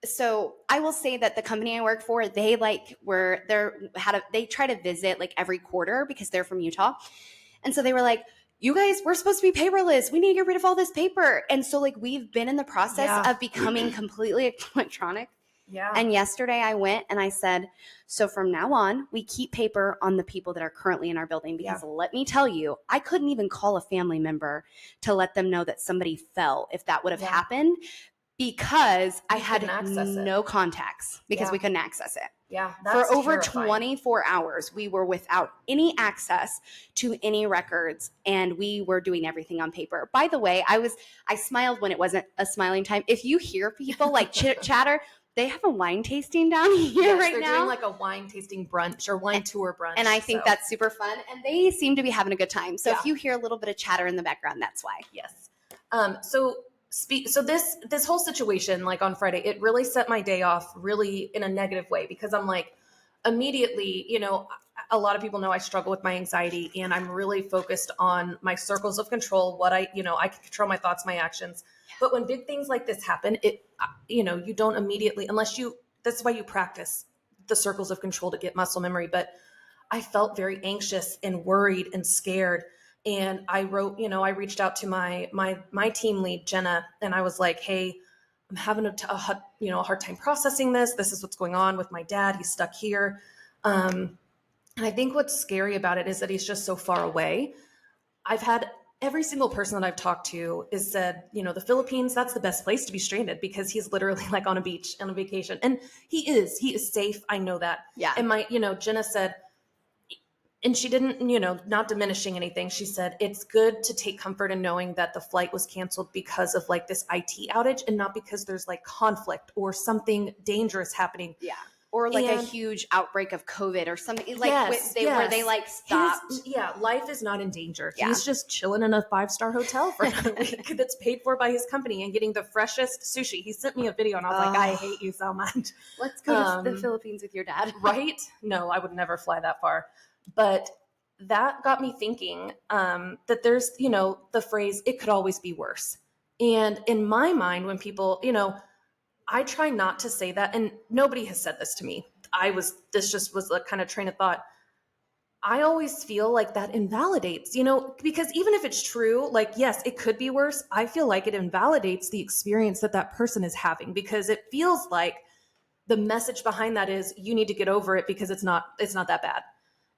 So I will say that the company I work for, they they try to visit like every quarter because they're from Utah. And so they were like, you guys, we're supposed to be paperless. We need to get rid of all this paper. And so like we've been in the process of becoming completely electronic. Yeah. And yesterday I went and I said, so from now on, we keep paper on the people that are currently in our building because let me tell you, I couldn't even call a family member to let them know that somebody fell if that would have happened because I had no contacts because we couldn't access it. Yeah. For over 24 hours, we were without any access to any records and we were doing everything on paper. By the way, I smiled when it wasn't a smiling time. If you hear people like chatter, they have a wine tasting down here right now. They're doing like a wine tasting brunch or wine tour brunch. And I think that's super fun. And they seem to be having a good time. So if you hear a little bit of chatter in the background, that's why. Yes. So this whole situation, like on Friday, it really set my day off really in a negative way because I'm like, immediately, a lot of people know I struggle with my anxiety and I'm really focused on my circles of control, I can control my thoughts, my actions. But when big things like this happen, you don't immediately, that's why you practice the circles of control to get muscle memory. But I felt very anxious and worried and scared. And I reached out to my team lead, Jenna, and I was like, hey, I'm having a hard time processing this. This is what's going on with my dad. He's stuck here. And I think what's scary about it is that he's just so far away. I've had every single person that I've talked to is said, the Philippines, that's the best place to be stranded because he's literally like on a beach on a vacation. And he is safe. I know that. Yeah. And Jenna said, and she didn't, not diminishing anything. She said, it's good to take comfort in knowing that the flight was canceled because of like this IT outage and not because there's like conflict or something dangerous happening. Yeah. Or like a huge outbreak of COVID or something like where they like stopped. Life is not in danger. Yeah. He's just chilling in a 5-star hotel for a week that's paid for by his company and getting the freshest sushi. He sent me a video and I was like, I hate you so much. Let's go to the Philippines with your dad. Right? No, I would never fly that far. But that got me thinking that there's, the phrase, it could always be worse. And in my mind, when people, I try not to say that. And nobody has said this to me. This just was a kind of train of thought. I always feel like that invalidates, because even if it's true, like, yes, it could be worse. I feel like it invalidates the experience that person is having, because it feels like the message behind that is you need to get over it because it's not that bad.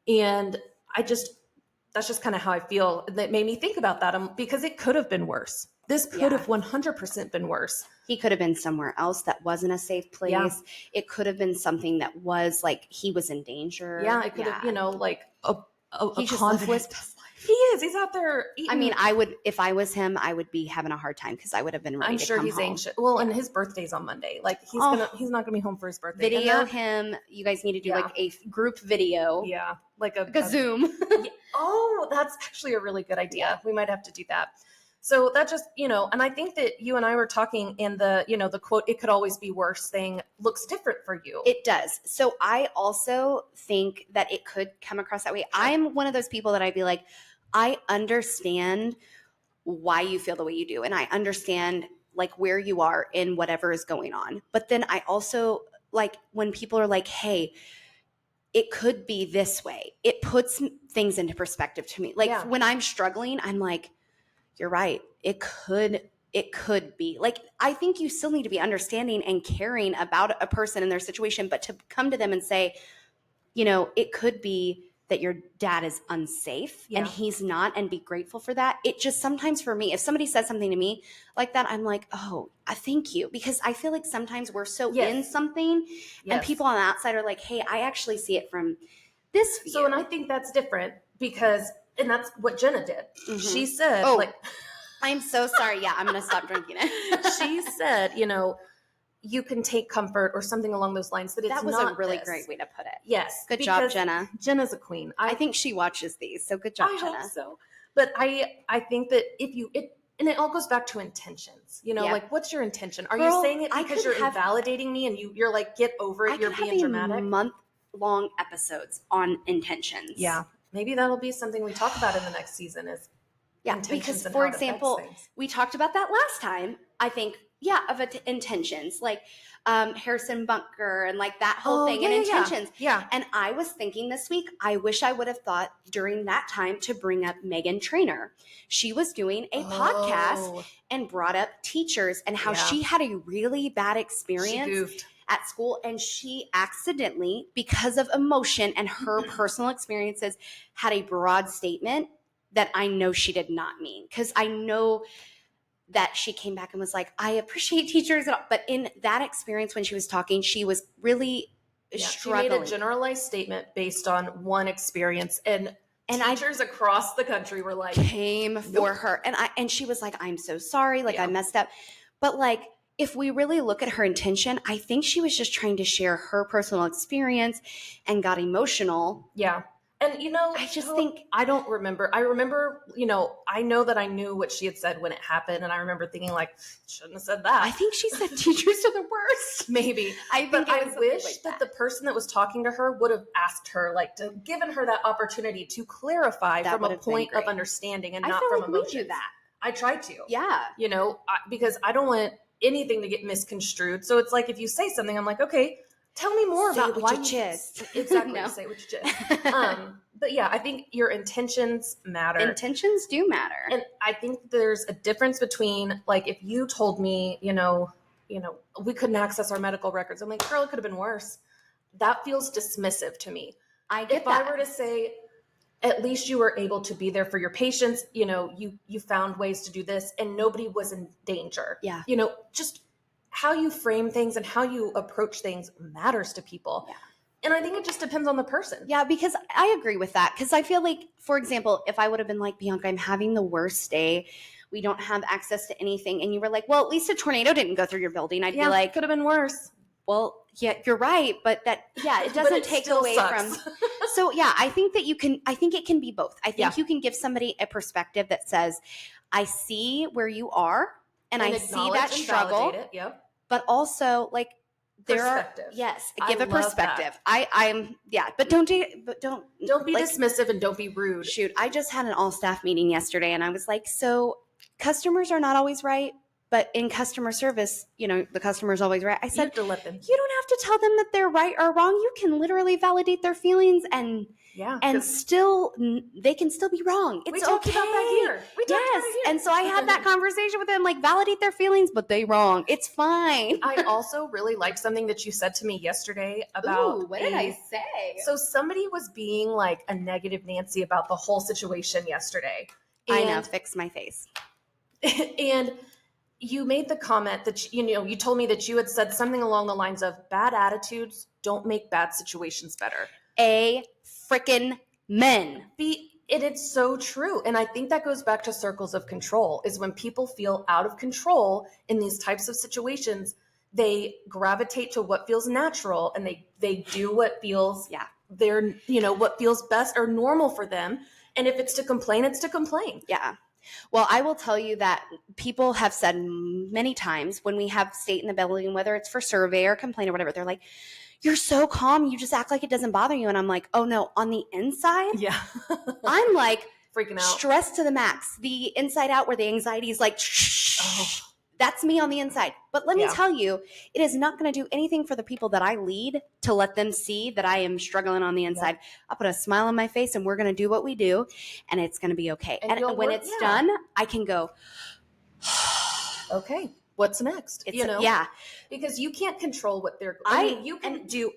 And that's just kind of how I feel. That made me think about that, because it could have been worse. This could have 100% been worse. He could have been somewhere else that wasn't a safe place. Yeah. It could have been something that was like he was in danger. Yeah, it could have, like a conflict. He is. He's out there eating. I mean, I would, if I was him, I would be having a hard time because I would have been ready to come home. I'm sure he's anxious. Well, and his birthday's on Monday. Like he's not going to be home for his birthday. Video him. You guys need to do like a group video. Yeah, like a Zoom. Oh, that's actually a really good idea. Yeah. We might have to do that. So that just, and I think that you and I were talking, and the quote, "It could always be worse" thing looks different for you. It does. So I also think that it could come across that way. I'm one of those people that I'd be like, I understand why you feel the way you do. And I understand like where you are in whatever is going on. But then I also like when people are like, hey, it could be this way. It puts things into perspective to me. Like when I'm struggling, I'm like, you're right. It could be like, I think you still need to be understanding and caring about a person and their situation, but to come to them and say, it could be that your dad is unsafe and he's not, and be grateful for that. It just sometimes for me, if somebody says something to me like that, I'm like, oh, I thank you. Because I feel like sometimes we're so in something and people on the outside are like, hey, I actually see it from this view. So, and I think that's different because, and that's what Jenna did. Mm-hmm. She said, I'm so sorry. Yeah, I'm going to stop drinking it. She said, you can take comfort or something along those lines. That was a really great way to put it. Yes. Good job, Jenna. Jenna's a queen. I think she watches these. So good job, Jenna. I hope so. But I think that and it all goes back to intentions, like what's your intention? Are you saying it because you're invalidating me and you're like, get over it. You're being dramatic. Month-long episodes on intentions. Yeah. Maybe that'll be something we talk about in the next season is because for example, we talked about that last time, I think, of intentions, like Harrison Bunker and like that whole thing and intentions. Yeah. And I was thinking this week, I wish I would have thought during that time to bring up Megan Trainor. She was doing a podcast and brought up teachers and how she had a really bad experience at school. And she accidentally, because of emotion and her personal experiences, had a broad statement that I know she did not mean. Because I know that she came back and was like, I appreciate teachers. But in that experience when she was talking, she was really struggling. She made a generalized statement based on one experience. And teachers across the country were like, came for her. And she was like, I'm so sorry. Like I messed up. But like, if we really look at her intention, I think she was just trying to share her personal experience and got emotional. Yeah. And, I just think I don't remember. I remember, I know that I knew what she had said when it happened. And I remember thinking like, shouldn't have said that. I think she said teachers are the worst. Maybe. I wish that the person that was talking to her would have asked her, like, to given her that opportunity to clarify from a point of understanding and not from emotion. We do that. I try to. Yeah. Because I don't want anything to get misconstrued. So it's like, if you say something, I'm like, okay, tell me more about why you just exactly say what you just. But yeah, I think your intentions matter. Intentions do matter, and I think there's a difference between like if you told me, we couldn't access our medical records. I'm like, girl, it could have been worse. That feels dismissive to me. If I were to say, at least you were able to be there for your patients. You found ways to do this, and nobody was in danger. Yeah. Just how you frame things and how you approach things matters to people. Yeah. And I think it just depends on the person. Yeah, because I agree with that. Because I feel like, for example, if I would have been like, Bianca, I'm having the worst day. We don't have access to anything. And you were like, well, at least a tornado didn't go through your building. I'd be like, could have been worse. Well, yeah, you're right. But it doesn't take away from. So yeah, I think that I think it can be both. I think you can give somebody a perspective that says, I see where you are. And I see that struggle, but also like there are give a perspective. But don't be dismissive and don't be rude. Shoot, I just had an all staff meeting yesterday, and I was like, so customers are not always right. but in customer service, the customer's always right. I said, you have to let them. You don't have to tell them that they're right or wrong. You can literally validate their feelings and still, they can still be wrong. It's we talked okay. About that here. We talked about it here. And so I had that conversation with them, like, validate their feelings, but they wrong. It's fine. I also really liked something that you said to me yesterday about. Ooh, what did I say? So somebody was being like a negative Nancy about the whole situation yesterday. I know, fix my face. And you made the comment that, you told me that you had said something along the lines of bad attitudes don't make bad situations better. A frickin' men. It's so true. And I think that goes back to circles of control, is when people feel out of control in these types of situations, they gravitate to what feels natural and they do what feels what feels best or normal for them. And if it's to complain, it's to complain. Yeah. Well, I will tell you that people have said many times when we have state in the building, whether it's for survey or complaint or whatever, they're like, you're so calm. You just act like it doesn't bother you. And I'm like, oh no, on the inside, I'm like freaking out, stressed to the max. The inside out where the anxiety is like, that's me on the inside. But let me tell you, it is not going to do anything for the people that I lead to let them see that I am struggling on the inside. I'll put a smile on my face and we're going to do what we do and it's going to be okay. And when it's done, I can go, okay, what's next? Because you can't control what they're going. You can do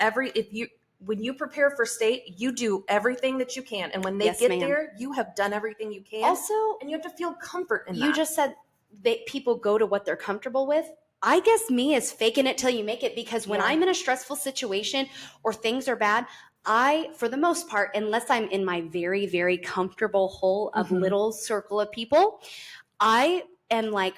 when you prepare for state, you do everything that you can. And when they get there, you have done everything you can. Also, and you have to feel comfort in that. You just said people go to what they're comfortable with. I guess me is faking it till you make it, because when I'm in a stressful situation or things are bad, I, for the most part, unless I'm in my very, very comfortable hole of little circle of people, I am like,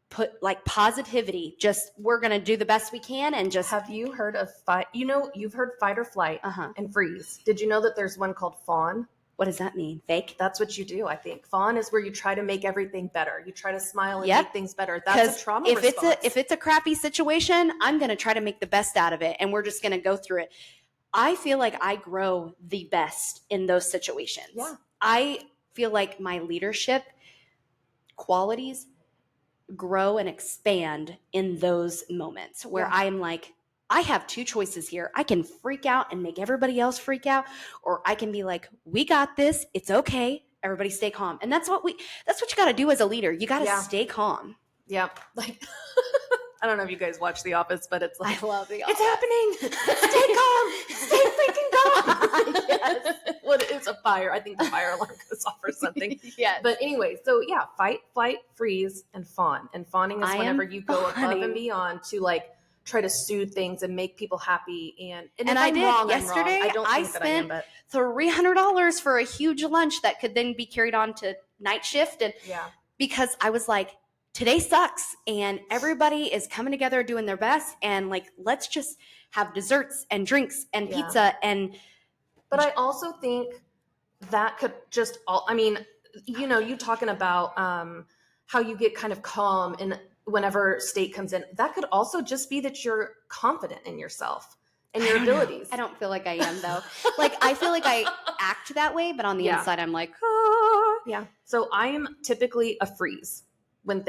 put like positivity, just we're going to do the best we can. And just, have you heard of you've heard fight or flight and freeze. Did you know that there's one called fawn? What does that mean? Fake? That's what you do, I think. Fawn is where you try to make everything better. You try to smile and make things better. That's a trauma response. If it's a crappy situation, I'm going to try to make the best out of it. And we're just going to go through it. I feel like I grow the best in those situations. Yeah. I feel like my leadership qualities grow and expand in those moments where I'm like, I have two choices here. I can freak out and make everybody else freak out, or I can be like, we got this. It's okay. Everybody stay calm. And that's what you got to do as a leader. You got to stay calm. Yeah. Like, I don't know if you guys watch The Office, but it's like, I love The Office. It's happening. Stay calm. Stay freaking calm. Yes. Well, it's a fire. I think the fire alarm goes off or something. Yes. But anyway, so fight, flight, freeze, and fawn. And fawning is whenever you go above and beyond to like try to soothe things and make people happy. And I did yesterday. I spent $300 for a huge lunch that could then be carried on to night shift. And because I was like, today sucks and everybody is coming together doing their best. And like, let's just have desserts and drinks and pizza. But I also think that could just you talking about how you get kind of calm and whenever state comes in, that could also just be that you're confident in yourself and your abilities. I don't feel like I am though. Like, I feel like I act that way, but on the inside, I'm like, Yeah. So I am typically a freeze when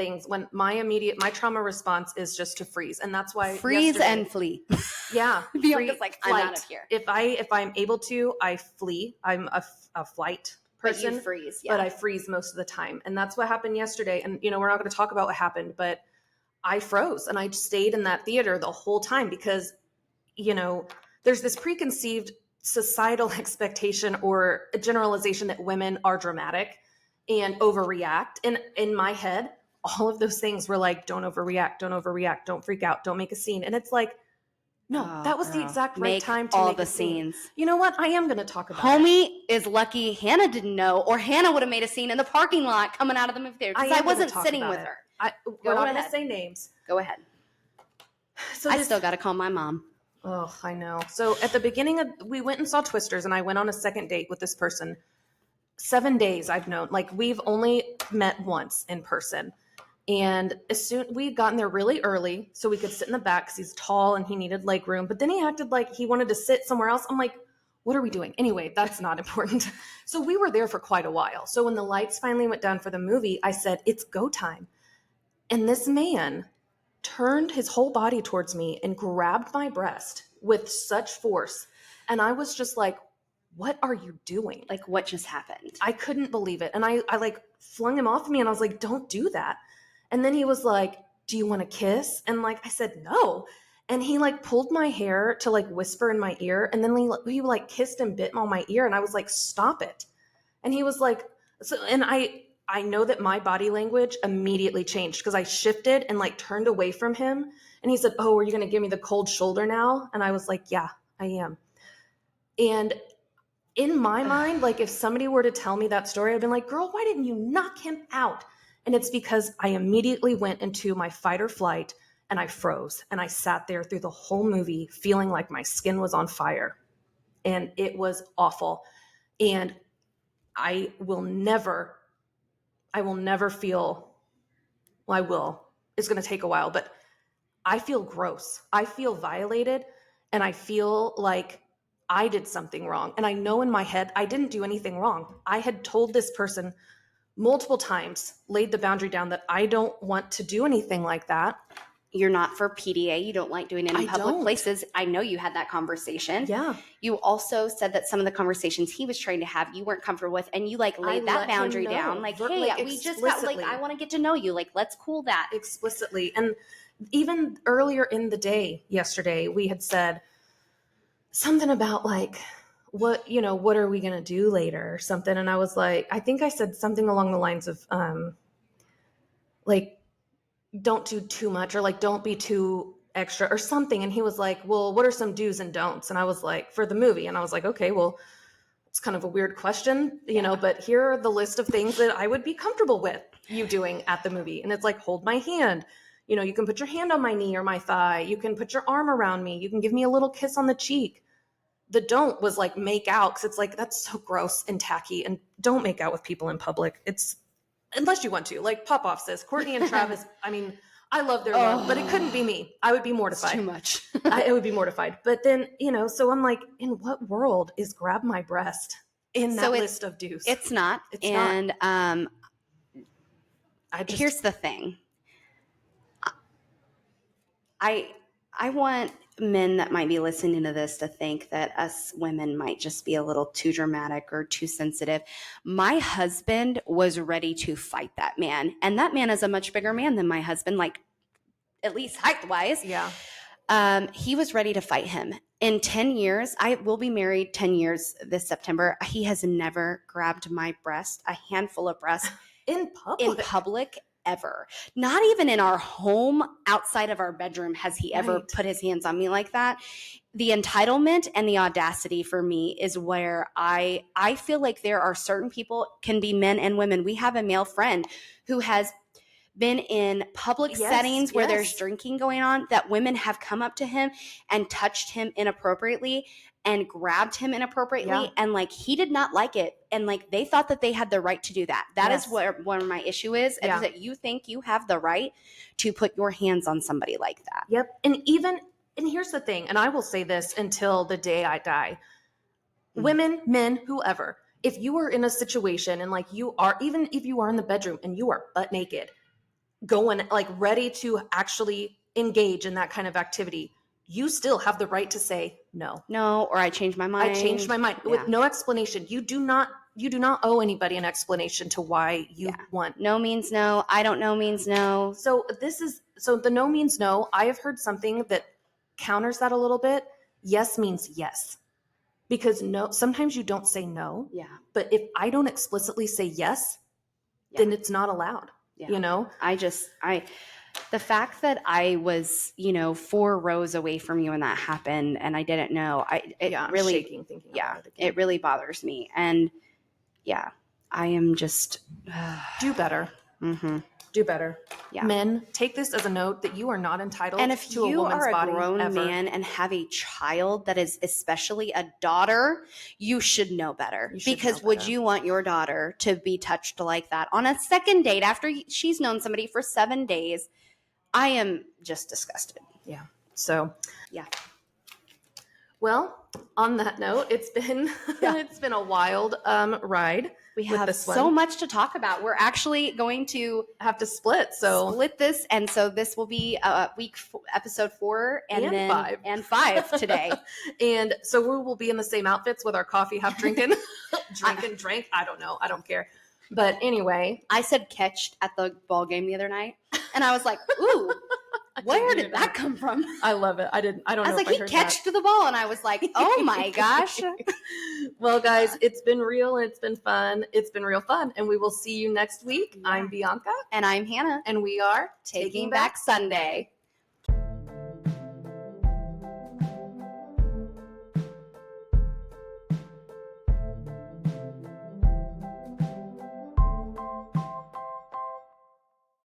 my trauma response is just to freeze. And that's why freeze and flee. Yeah. Just like, I'm out of here. If I'm able to, I flee. I'm a flight person, but you freeze, but I freeze most of the time. And that's what happened yesterday. And, we're not going to talk about what happened, but I froze and I stayed in that theater the whole time because, there's this preconceived societal expectation or a generalization that women are dramatic and overreact. And in my head, all of those things were like, don't overreact, don't freak out, don't make a scene. And it's like, no, that was the exact right time to all make the a scene. scenes. You know what? I am going to talk about Homie is lucky Hannah didn't know, or Hannah would have made a scene in the parking lot coming out of the movie theater because I wasn't sitting with her. We're not going to say names. Go ahead. So I still got to call my mom. Oh, I know. So at the beginning we went and saw Twisters and I went on a second date with this person. 7 days I've known, like we've only met once in person. And as soon we'd gotten there really early so we could sit in the back because he's tall and he needed leg room. But then he acted like he wanted to sit somewhere else. I'm like, what are we doing? Anyway, that's not important. So we were there for quite a while. So when the lights finally went down for the movie, I said, it's go time. And this man turned his whole body towards me and grabbed my breast with such force. And I was just like, what are you doing? Like, what just happened? I couldn't believe it. And I like flung him off me and I was like, don't do that. And then he was like, do you want to kiss? And like, I said, no. And he like pulled my hair to like whisper in my ear. And then he like kissed and bit on my ear. And I was like, stop it. And he was like, so, and I know that my body language immediately changed because I shifted and like turned away from him. And he said, oh, are you going to give me the cold shoulder now? And I was like, yeah, I am. And in my mind, like if somebody were to tell me that story, I'd been like, girl, why didn't you knock him out? And it's because I immediately went into my fight or flight and I froze. And I sat there through the whole movie feeling like my skin was on fire. And it was awful. And I will never feel, well, I will. It's going to take a while, but I feel gross. I feel violated, and I feel like I did something wrong. And I know in my head, I didn't do anything wrong. I had told this person multiple times, laid the boundary down that I don't want to do anything like that. You're not for PDA. You don't like doing it in public places. I know you had that conversation. Yeah. You also said that some of the conversations he was trying to have, you weren't comfortable with, and you like laid that boundary down. Like, hey, like, we just got like, I want to get to know you. Like, let's cool that. Explicitly. And even earlier in the day, yesterday, we had said something about like, what are we going to do later or something. And I was like, I think I said something along the lines of, like, don't do too much or like, don't be too extra or something. And he was like, well, what are some do's and don'ts? And I was like, for the movie. And I was like, okay, well, it's kind of a weird question, you know, but here are the list of things that I would be comfortable with you doing at the movie. And it's like, hold my hand. You know, you can put your hand on my knee or my thigh. You can put your arm around me. You can give me a little kiss on the cheek. The don't was like make out, because it's like, that's so gross and tacky. And don't make out with people in public. It's, unless you want to. Like Popoff says, Courtney and Travis, I mean, I love their love, but it couldn't be me. I would be mortified. It's too much. I would be mortified. But then, so I'm like, in what world is grab my breast in that list of do's? It's not. And here's the thing. I want men that might be listening to this to think that us women might just be a little too dramatic or too sensitive. My husband was ready to fight that man. And that man is a much bigger man than my husband, like at least height-wise. Yeah. He was ready to fight him. In 10 years, I will be married 10 years this September. He has never grabbed my breast, a handful of breast in public ever. Not even in our home outside of our bedroom has he ever put his hands on me like that. The entitlement and the audacity for me is where I feel like there are certain people, can be men and women. We have a male friend who has been in public settings where there's drinking going on, that women have come up to him and touched him inappropriately and grabbed him inappropriately. And like, he did not like it. And like, they thought that they had the right to do that. That is where one of my issue is that you think you have the right to put your hands on somebody like that. Yep. And here's the thing, and I will say this until the day I die. Women, men, whoever, if you are in a situation and like you are, even if you are in the bedroom and you are butt naked, going like ready to actually engage in that kind of activity, you still have the right to say no. No, or I changed my mind. With no explanation. You do not owe anybody an explanation to why you want. No means no. I don't know means no. So the no means no. I have heard something that counters that a little bit. Yes means yes. Because no, sometimes you don't say no. Yeah. But if I don't explicitly say yes, then it's not allowed. Yeah. You know, the fact that I was, 4 rows away from you when that happened and I didn't know, I'm really, shaking thinking about it again. It really bothers me. And I am just do better. Mm-hmm. Do better. Yeah. Men, take this as a note that you are not entitled to a woman's body. And if you are a grown man and have a child that is especially a daughter, you should know better. Would you want your daughter to be touched like that on a second date after she's known somebody for 7 days? I am just disgusted. Yeah. So, yeah. Well, on that note, it's been a wild ride. We have so much to talk about. We're actually going to have to split this, and so this will be episode 4 and 5 today. And so we will be in the same outfits with our coffee half drinking. Drink. I don't know. I don't care. But anyway, I said catched at the ball game the other night, and I was like, ooh. Where did that come from? I love it. I don't know. I was like, he catched the ball, and I was like, oh my gosh. Well, guys, it's been real and it's been fun. It's been real fun, and we will see you next week. Yeah. I'm Bianca. And I'm Hannah. And we are Taking Back Sunday.